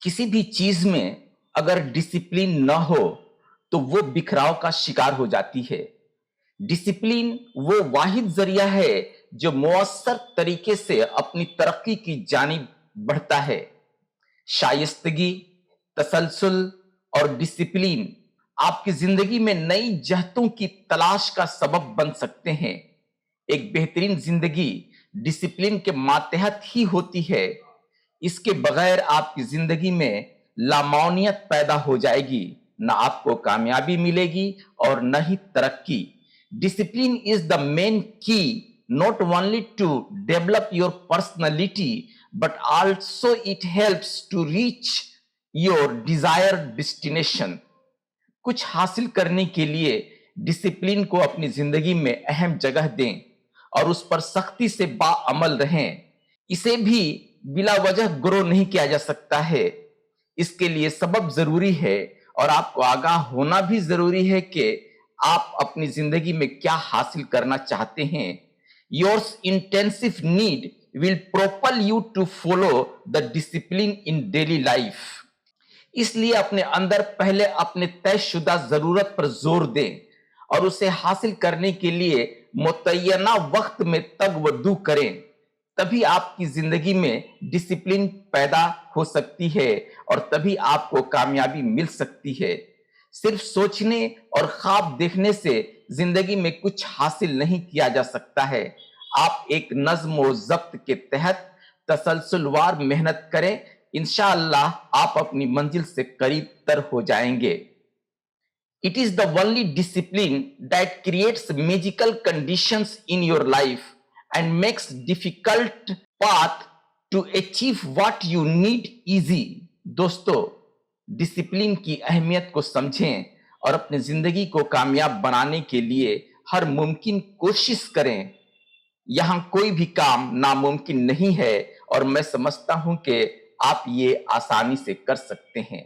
किसी भी चीज में अगर डिसिप्लिन न हो तो वो बिखराव का शिकार हो जाती है। डिसिप्लिन वो वाहिद जरिया है जो मौसर तरीके से अपनी तरक्की की जानिब बढ़ता है। शाइस्तगी, तसलसल और डिसिप्लिन आपकी जिंदगी में नई जहतों की तलाश का सबब बन सकते हैं। एक बेहतरीन जिंदगी डिसिप्लिन के मातहत ही होती है। इसके बगैर आपकी जिंदगी में लामौनियत पैदा हो जाएगी, ना आपको कामयाबी मिलेगी और न ही तरक्की। डिसिप्लिन इज द मेन की not only to develop your personality but also it helps to reach your desired destination। कुछ हासिल करने के लिए डिसिप्लिन को अपनी जिंदगी में अहम जगह दें और उस पर सख्ती से बाअमल रहें। इसे भी बिला वजह ग्रो नहीं किया जा सकता है। इसके लिए सबब जरूरी है और आपको आगाह होना भी जरूरी है कि आप अपनी जिंदगी में क्या हासिल करना चाहते हैं। Yours intensive need will propel you to follow the discipline in daily life. इसलिए अपने अंदर पहले अपने तयशुदा जरूरत पर जोर दें और उसे हासिल करने के लिए मुतय्यना वक्त में तगवदू करें। तभी आपकी जिंदगी में डिसिप्लिन पैदा हो सकती है और तभी आपको कामयाबी मिल सकती है। सिर्फ सोचने और ख्वाब देखने से जिंदगी में कुछ हासिल नहीं किया जा सकता है। आप एक नज्म व ज़ब्त के तहत तसलसलवार मेहनत करें, इंशाअल्लाह आप अपनी मंजिल से करीब तर हो जाएंगे। It is the only discipline that creates magical conditions in your life and makes difficult path to achieve what you need easy। दोस्तों, डिसिप्लिन की अहमियत को समझें और अपनी जिंदगी को कामयाब बनाने के लिए हर मुमकिन कोशिश करें। यहां कोई भी काम नामुमकिन नहीं है और मैं समझता हूं कि आप ये आसानी से कर सकते हैं।